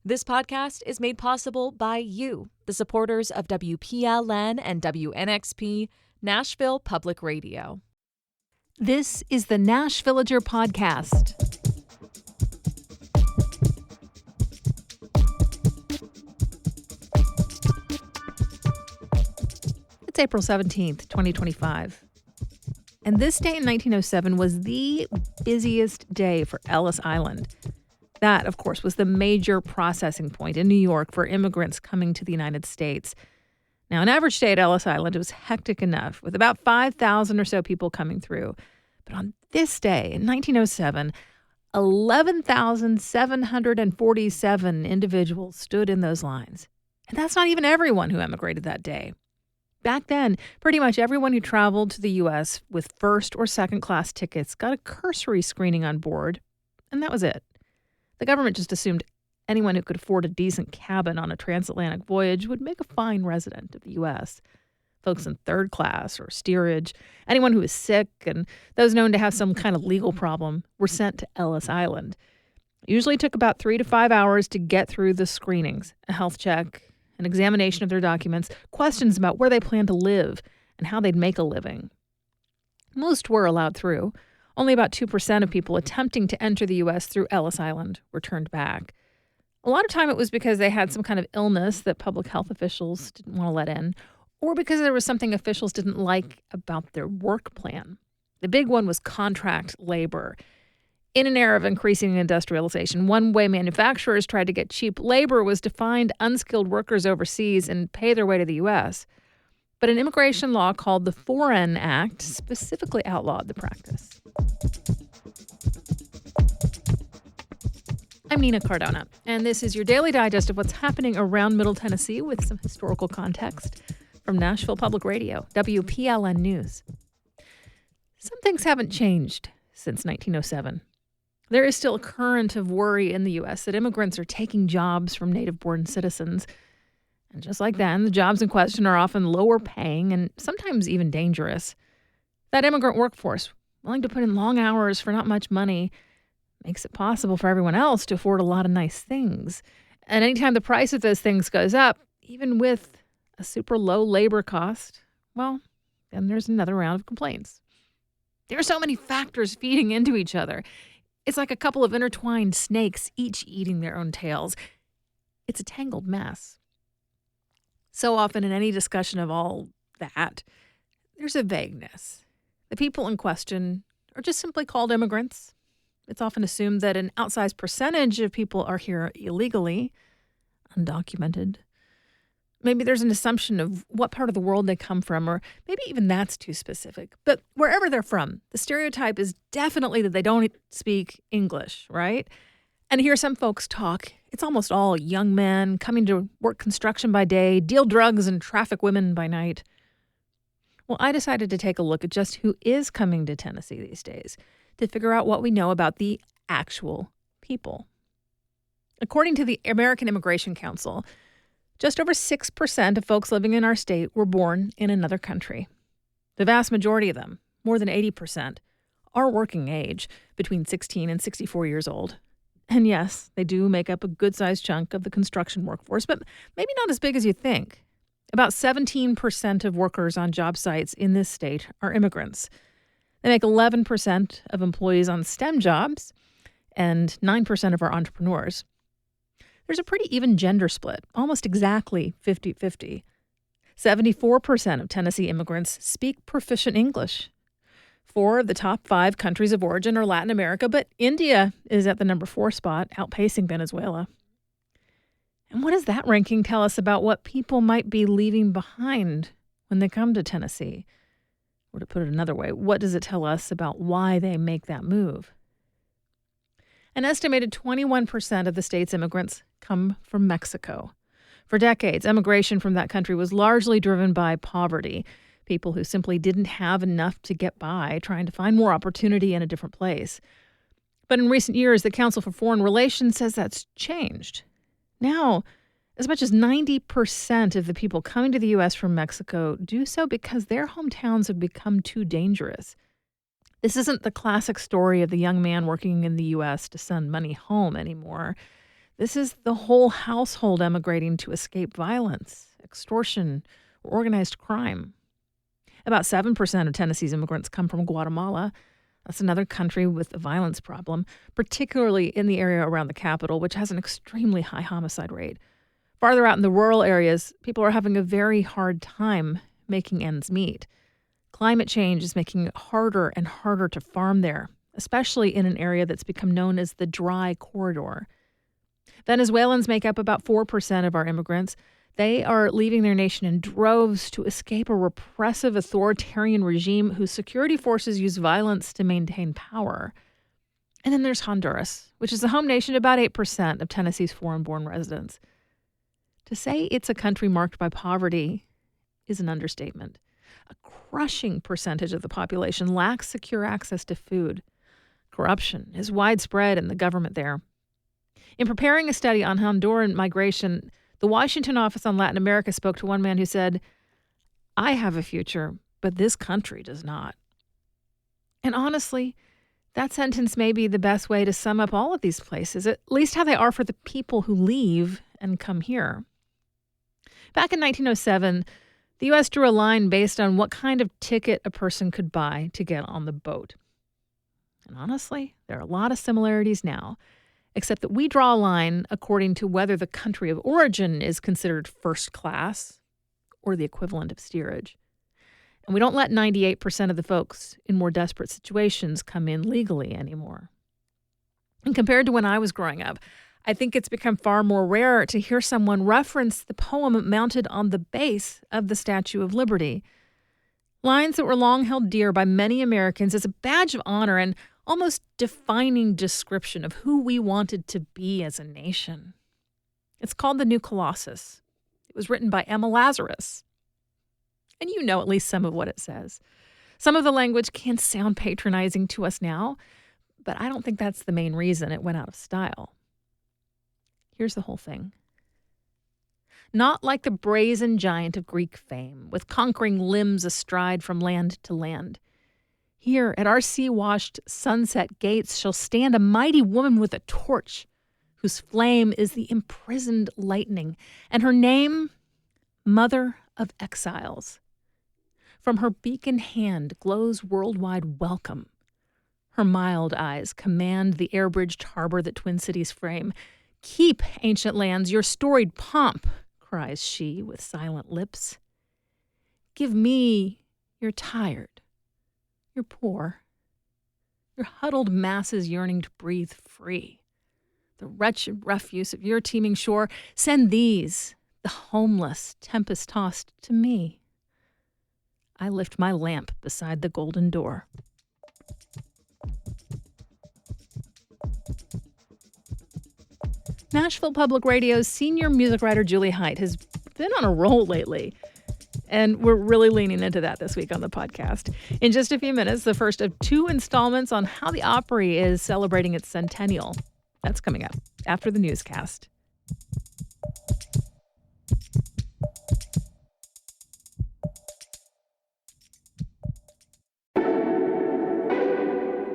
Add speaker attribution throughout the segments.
Speaker 1: This podcast is made possible by you, the supporters of WPLN and WNXP, Nashville Public Radio.
Speaker 2: This is the Nashvillager Podcast. It's April 17th, 2025. And this day in 1907 was the busiest day for Ellis Island. That, of course, was the major processing point in New York for immigrants coming to the United States. Now, an average day at Ellis Island was hectic enough, with about 5,000 or so people coming through. But on this day in 1907, 11,747 individuals stood in those lines. And that's not even everyone who emigrated that day. Back then, pretty much everyone who traveled to the U.S. with first or second class tickets got a cursory screening on board, and that was it. The government just assumed anyone who could afford a decent cabin on a transatlantic voyage would make a fine resident of the U.S. Folks in third class or steerage, anyone who was sick, and those known to have some kind of legal problem were sent to Ellis Island. It usually took about 3 to 5 hours to get through the screenings, a health check, an examination of their documents, questions about where they planned to live and how they'd make a living. Most were allowed through. Only about 2% of people attempting to enter the U.S. through Ellis Island were turned back. A lot of time it was because they had some kind of illness that public health officials didn't want to let in, or because there was something officials didn't like about their work plan. The big one was contract labor. In an era of increasing industrialization, one way manufacturers tried to get cheap labor was to find unskilled workers overseas and pay their way to the U.S. But an immigration law called the Foreign Act specifically outlawed the practice. I'm Nina Cardona, and this is your daily digest of what's happening around Middle Tennessee with some historical context from Nashville Public Radio, WPLN News. Some things haven't changed since 1907. There is still a current of worry in the U.S. that immigrants are taking jobs from native-born citizens. And just like then, the jobs in question are often lower paying and sometimes even dangerous. That immigrant workforce, willing to put in long hours for not much money, makes it possible for everyone else to afford a lot of nice things. And anytime the price of those things goes up, even with a super low labor cost, well, then there's another round of complaints. There are so many factors feeding into each other. It's like a couple of intertwined snakes, each eating their own tails. It's a tangled mess. So often in any discussion of all that, there's a vagueness. The people in question are just simply called immigrants. It's often assumed that an outsized percentage of people are here illegally, undocumented. Maybe there's an assumption of what part of the world they come from, or maybe even that's too specific. But wherever they're from, the stereotype is definitely that they don't speak English, right? And hear some folks talk. It's almost all young men coming to work construction by day, deal drugs, and traffic women by night. Well, I decided to take a look at just who is coming to Tennessee these days to figure out what we know about the actual people. According to the American Immigration Council, just over 6% of folks living in our state were born in another country. The vast majority of them, more than 80%, are working age, between 16 and 64 years old. And yes, they do make up a good-sized chunk of the construction workforce, but maybe not as big as you think. About 17% of workers on job sites in this state are immigrants. They make 11% of employees on STEM jobs and 9% of our entrepreneurs. There's a pretty even gender split, almost exactly 50-50. 74% of Tennessee immigrants speak proficient English. 4 of the top 5 countries of origin are Latin America, but India is at the number 4 spot, outpacing Venezuela. And what does that ranking tell us about what people might be leaving behind when they come to Tennessee? Or to put it another way, what does it tell us about why they make that move? An estimated 21% of the state's immigrants come from Mexico. For decades, immigration from that country was largely driven by poverty, people who simply didn't have enough to get by, trying to find more opportunity in a different place. But in recent years, the Council for Foreign Relations says that's changed. Now, as much as 90% of the people coming to the U.S. from Mexico do so because their hometowns have become too dangerous. This isn't the classic story of the young man working in the U.S. to send money home anymore. This is the whole household emigrating to escape violence, extortion, or organized crime. About 7% of Tennessee's immigrants come from Guatemala. That's another country with a violence problem, particularly in the area around the capital, which has an extremely high homicide rate. Farther out in the rural areas, people are having a very hard time making ends meet. Climate change is making it harder and harder to farm there, especially in an area that's become known as the dry corridor. Venezuelans make up about 4% of our immigrants. They are leaving their nation in droves to escape a repressive authoritarian regime whose security forces use violence to maintain power. And then there's Honduras, which is the home nation to about 8% of Tennessee's foreign-born residents. To say it's a country marked by poverty is an understatement. A crushing percentage of the population lacks secure access to food. Corruption is widespread in the government there. In preparing a study on Honduran migration, the Washington Office on Latin America spoke to one man who said, "I have a future, but this country does not." And honestly, that sentence may be the best way to sum up all of these places, at least how they are for the people who leave and come here. Back in 1907, the U.S. drew a line based on what kind of ticket a person could buy to get on the boat. And honestly, there are a lot of similarities now, except that we draw a line according to whether the country of origin is considered first class or the equivalent of steerage. And we don't let 98% of the folks in more desperate situations come in legally anymore. And compared to when I was growing up, I think it's become far more rare to hear someone reference the poem mounted on the base of the Statue of Liberty. Lines that were long held dear by many Americans as a badge of honor and almost defining description of who we wanted to be as a nation. It's called The New Colossus. It was written by Emma Lazarus. And you know at least some of what it says. Some of the language can sound patronizing to us now, but I don't think that's the main reason it went out of style. Here's the whole thing. Not like the brazen giant of Greek fame, with conquering limbs astride from land to land. Here at our sea-washed sunset gates shall stand a mighty woman with a torch, whose flame is the imprisoned lightning, and her name, Mother of Exiles. From her beacon hand glows worldwide welcome. Her mild eyes command the air-bridged harbor that Twin Cities frame. "Keep, ancient lands, your storied pomp," cries she with silent lips. "Give me your tired, your poor, your huddled masses yearning to breathe free. The wretched refuse of your teeming shore, send these, the homeless, tempest-tossed, to me. I lift my lamp beside the golden door." Nashville Public Radio's senior music writer Julie Height has been on a roll lately, and we're really leaning into that this week on the podcast. In just a few minutes, the first of 2 installments on how the Opry is celebrating its centennial. That's coming up after the newscast.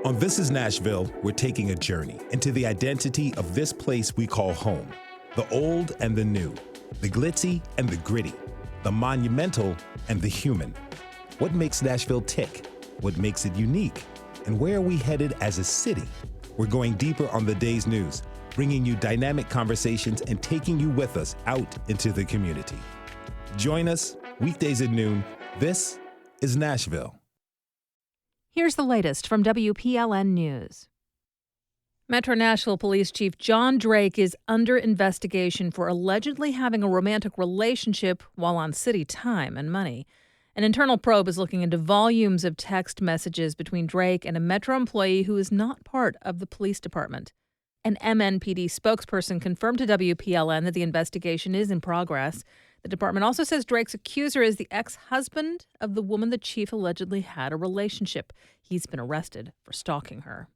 Speaker 3: On This Is Nashville, we're taking a journey into the identity of this place we call home. The old and the new, the glitzy and the gritty, the monumental and the human. What makes Nashville tick? What makes it unique? And where are we headed as a city? We're going deeper on the day's news, bringing you dynamic conversations and taking you with us out into the community. Join us weekdays at noon. This is Nashville.
Speaker 2: Here's the latest from WPLN News. Metro Nashville Police Chief John Drake is under investigation for allegedly having a romantic relationship while on city time and money. An internal probe is looking into volumes of text messages between Drake and a Metro employee who is not part of the police department. An MNPD spokesperson confirmed to WPLN that the investigation is in progress. The department also says Drake's accuser is the ex-husband of the woman the chief allegedly had a relationship. He's been arrested for stalking her.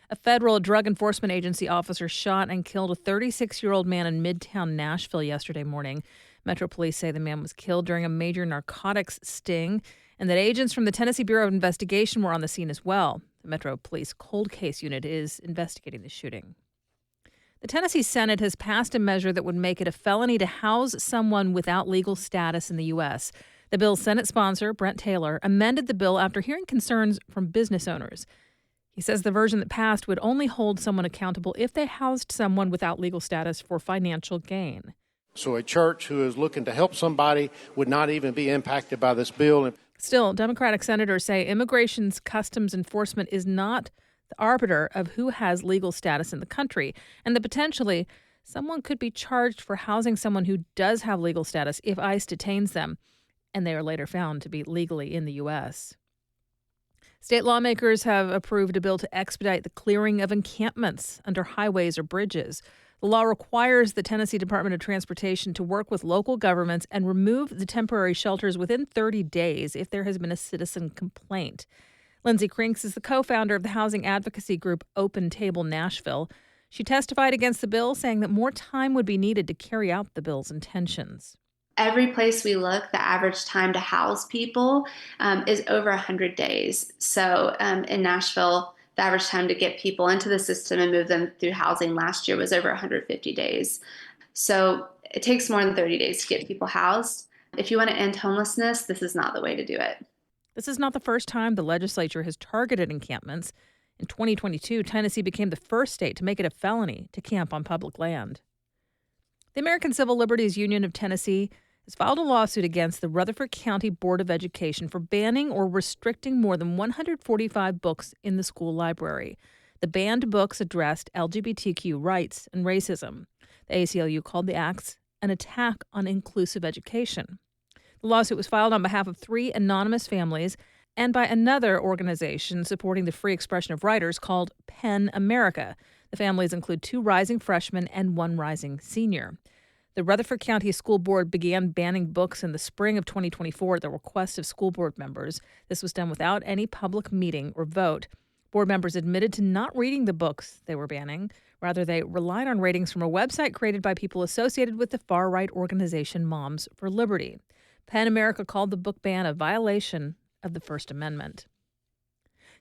Speaker 2: A federal drug enforcement agency officer shot and killed a 36-year-old man in Midtown Nashville yesterday morning. Metro police say the man was killed during a major narcotics sting and that agents from the Tennessee Bureau of Investigation were on the scene as well. The Metro Police Cold Case Unit is investigating the shooting. The Tennessee Senate has passed a measure that would make it a felony to house someone without legal status in the U.S. The bill's Senate sponsor, Brent Taylor, amended the bill after hearing concerns from business owners. He says the version that passed would only hold someone accountable if they housed someone without legal status for financial gain.
Speaker 4: So a church who is looking to help somebody would not even be impacted by this bill.
Speaker 2: Still, Democratic senators say Immigration's Customs Enforcement is not the arbiter of who has legal status in the country, and that potentially someone could be charged for housing someone who does have legal status if ICE detains them, and they are later found to be legally in the U.S. State lawmakers have approved a bill to expedite the clearing of encampments under highways or bridges. The law requires the Tennessee Department of Transportation to work with local governments and remove the temporary shelters within 30 days if there has been a citizen complaint. Lindsay Krinks is the co-founder of the housing advocacy group Open Table Nashville. She testified against the bill, saying that more time would be needed to carry out the bill's intentions.
Speaker 5: Every place we look, the average time to house people is over 100 days. So in Nashville, the average time to get people into the system and move them through housing last year was over 150 days. So it takes more than 30 days to get people housed. If you want to end homelessness, this is not the way to do it.
Speaker 2: This is not the first time the legislature has targeted encampments. In 2022, Tennessee became the first state to make it a felony to camp on public land. The American Civil Liberties Union of Tennessee has filed a lawsuit against the Rutherford County Board of Education for banning or restricting more than 145 books in the school library. The banned books addressed LGBTQ rights and racism. The ACLU called the acts an attack on inclusive education. The lawsuit was filed on behalf of 3 anonymous families and by another organization supporting the free expression of writers called PEN America. The families include 2 rising freshmen and 1 rising senior. The Rutherford County School Board began banning books in the spring of 2024 at the request of school board members. This was done without any public meeting or vote. Board members admitted to not reading the books they were banning. Rather, they relied on ratings from a website created by people associated with the far-right organization Moms for Liberty. PEN America called the book ban a violation of the First Amendment.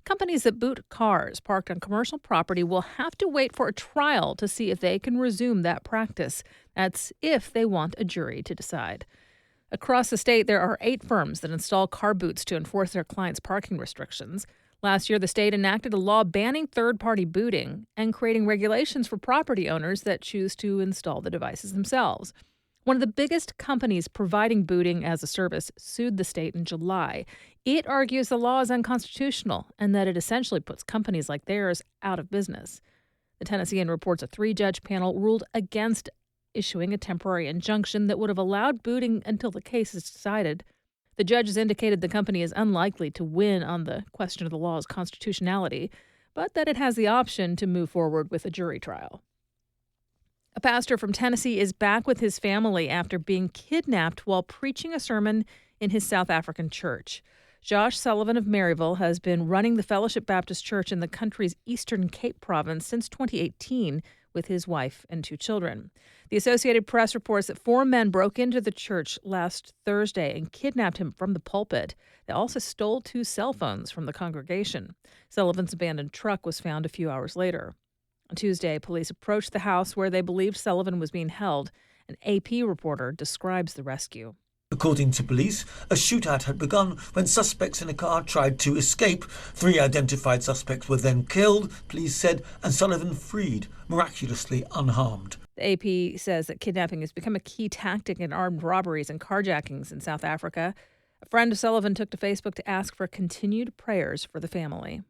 Speaker 2: Companies that boot cars parked on commercial property will have to wait for a trial to see if they can resume that practice. That's if they want a jury to decide. Across the state, there are 8 firms that install car boots to enforce their clients' parking restrictions. Last year, the state enacted a law banning third-party booting and creating regulations for property owners that choose to install the devices themselves. One of the biggest companies providing booting as a service sued the state in July. It argues the law is unconstitutional and that it essentially puts companies like theirs out of business. The Tennessean reports a 3-judge panel ruled against issuing a temporary injunction that would have allowed booting until the case is decided. The judges indicated the company is unlikely to win on the question of the law's constitutionality, but that it has the option to move forward with a jury trial. A pastor from Tennessee is back with his family after being kidnapped while preaching a sermon in his South African church. Josh Sullivan of Maryville has been running the Fellowship Baptist Church in the country's Eastern Cape province since 2018 with his wife and 2 children. The Associated Press reports that 4 men broke into the church last Thursday and kidnapped him from the pulpit. They also stole 2 cell phones from the congregation. Sullivan's abandoned truck was found a few hours later. On Tuesday, police approached the house where they believed Sullivan was being held. An AP reporter describes the rescue.
Speaker 6: According to police, a shootout had begun when suspects in a car tried to escape. 3 identified suspects were then killed, police said, and Sullivan freed, miraculously unharmed.
Speaker 2: The AP says that kidnapping has become a key tactic in armed robberies and carjackings in South Africa. A friend of Sullivan took to Facebook to ask for continued prayers for the family.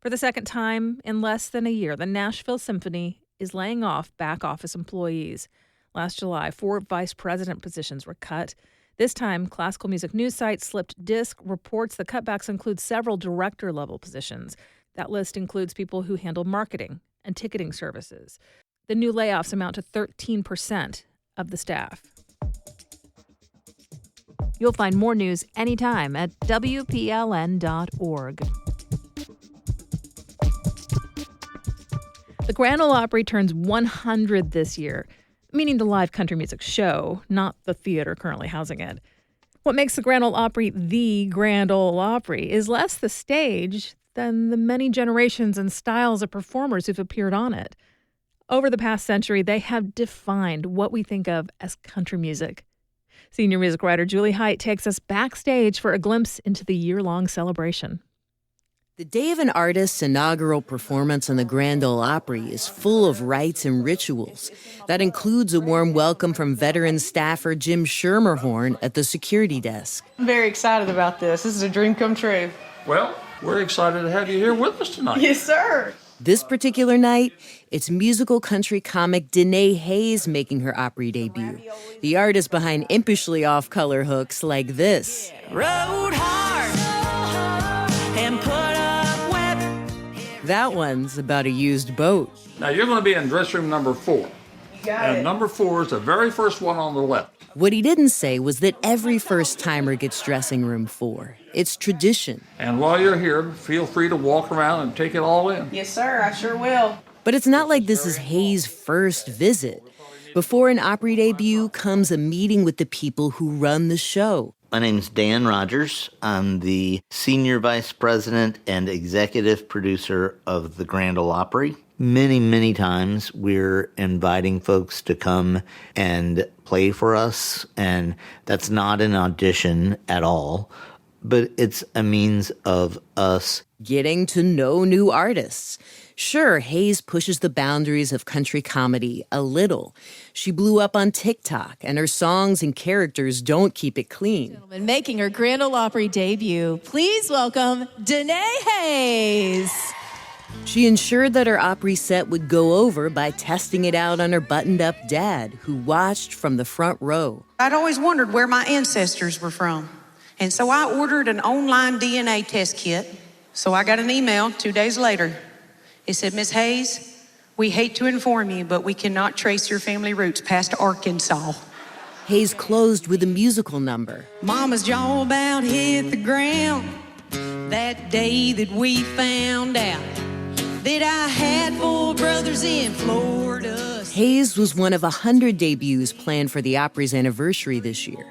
Speaker 2: For the second time in less than a year, the Nashville Symphony is laying off back office employees. Last July, 4 vice president positions were cut. This time, classical music news site Slipped Disc reports the cutbacks include several director-level positions. That list includes people who handle marketing and ticketing services. The new layoffs amount to 13% of the staff. You'll find more news anytime at WPLN.org. The Grand Ole Opry turns 100 this year, meaning the live country music show, not the theater currently housing it. What makes the Grand Ole Opry the Grand Ole Opry is less the stage than the many generations and styles of performers who've appeared on it. Over the past century, they have defined what we think of as country music. Senior music writer Julie Height takes us backstage for a glimpse into the year-long celebration.
Speaker 7: The day of an artist's inaugural performance on the Grand Ole Opry is full of rites and rituals. That includes a warm welcome from veteran staffer Jim Schermerhorn at the security desk.
Speaker 8: I'm very excited about this. This is a dream come true.
Speaker 9: Well, we're excited to have you here with us tonight.
Speaker 8: Yes, sir.
Speaker 7: This particular night, it's musical country comic Danae Hayes making her Opry debut. The artist behind impishly off-color hooks like this.
Speaker 10: Rode hard and put up with.
Speaker 7: That one's about a used boat.
Speaker 9: Now, you're going to be in dress room number 4.
Speaker 8: You got it.
Speaker 9: Number 4 is the very first one on the left.
Speaker 7: What he didn't say was that every first-timer gets dressing room 4. It's tradition.
Speaker 9: And while you're here, feel free to walk around and take it all in.
Speaker 8: Yes, sir. I sure will.
Speaker 7: But it's not like this is Hayes' first visit. Before an Opry debut comes a meeting with the people who run the show.
Speaker 11: My name's Dan Rogers. I'm the Senior Vice President and Executive Producer of the Grand Ole Opry. Many, many times we're inviting folks to come and play for us, and that's not an audition at all, but it's a means of us
Speaker 7: getting to know new artists. Sure, Hayes pushes the boundaries of country comedy a little. She blew up on TikTok, and her songs and characters don't keep it clean.
Speaker 10: Making her Grand Ole Opry debut, please welcome Danae Hayes.
Speaker 7: She ensured that her Opry set would go over by testing it out on her buttoned-up dad, who watched from the front row.
Speaker 12: I'd always wondered where my ancestors were from, and so I ordered an online DNA test kit. So I got an email 2 days later. It said, Miss Hayes, we hate to inform you, but we cannot trace your family roots past Arkansas.
Speaker 7: Hayes closed with a musical number.
Speaker 12: Mama's jaw about hit the ground that day that we found out that I had 4 brothers in Florida.
Speaker 7: Hayes was one of 100 debuts planned for the Opry's anniversary this year.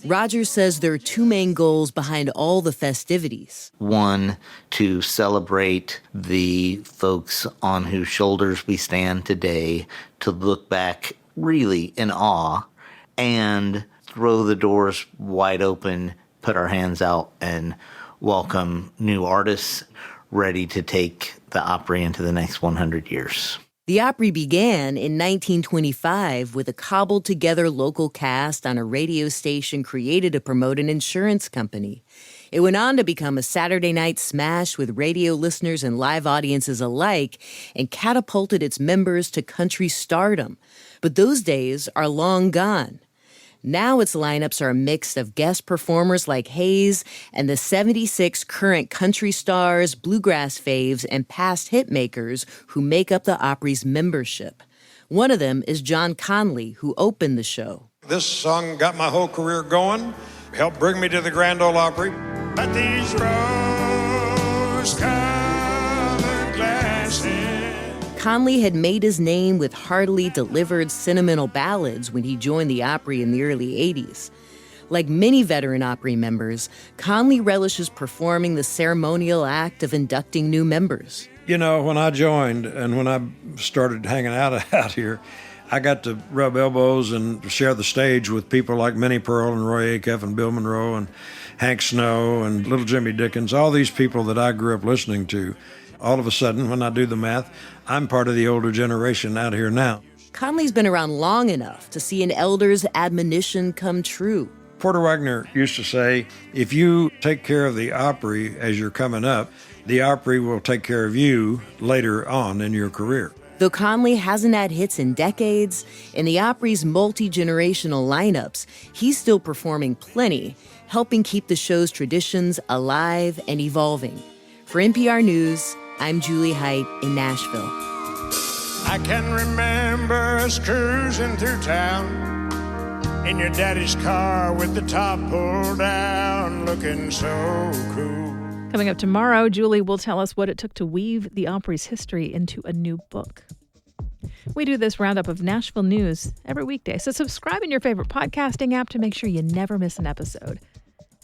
Speaker 7: Rogers says there are 2 main goals behind all the festivities.
Speaker 11: One, to celebrate the folks on whose shoulders we stand today, to look back really in awe, and throw the doors wide open, put our hands out, and welcome new artists ready to take the Opry into the next 100 years.
Speaker 7: The Opry began in 1925 with a cobbled-together local cast on a radio station created to promote an insurance company. It went on to become a Saturday night smash with radio listeners and live audiences alike and catapulted its members to country stardom. But those days are long gone. Now its lineups are a mix of guest performers like Hayes and the 76 current country stars, bluegrass faves, and past hitmakers who make up the Opry's membership. One of them is John Conley, who opened the show.
Speaker 13: This song got my whole career going, helped bring me to the Grand Ole Opry. But these rose-colored glasses.
Speaker 7: Conley had made his name with heartily delivered sentimental ballads when he joined the Opry in the early 80s. Like many veteran Opry members, Conley relishes performing the ceremonial act of inducting new members.
Speaker 13: You know, when I joined and when I started hanging out here, I got to rub elbows and share the stage with people like Minnie Pearl and Roy Acuff and Bill Monroe and Hank Snow and Little Jimmy Dickens, all these people that I grew up listening to. All of a sudden, when I do the math, I'm part of the older generation out here now.
Speaker 7: Conley's been around long enough to see an elder's admonition come true.
Speaker 13: Porter Wagner used to say, if you take care of the Opry as you're coming up, the Opry will take care of you later on in your career.
Speaker 7: Though Conley hasn't had hits in decades, in the Opry's multi-generational lineups, he's still performing plenty, helping keep the show's traditions alive and evolving. For NPR News, I'm Julie Height in Nashville.
Speaker 13: I can remember us cruising through town in your daddy's car with the top pulled down, looking so cool.
Speaker 2: Coming up tomorrow, Julie will tell us what it took to weave the Opry's history into a new book. We do this roundup of Nashville news every weekday, so subscribe in your favorite podcasting app to make sure you never miss an episode.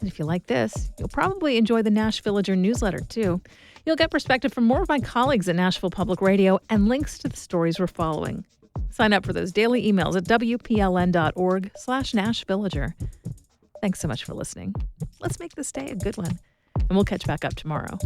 Speaker 2: And if you like this, you'll probably enjoy the Nash Villager newsletter, too. You'll get perspective from more of my colleagues at Nashville Public Radio and links to the stories we're following. Sign up for those daily emails at WPLN.org/NashVillager. Thanks so much for listening. Let's make this day a good one, and we'll catch back up tomorrow.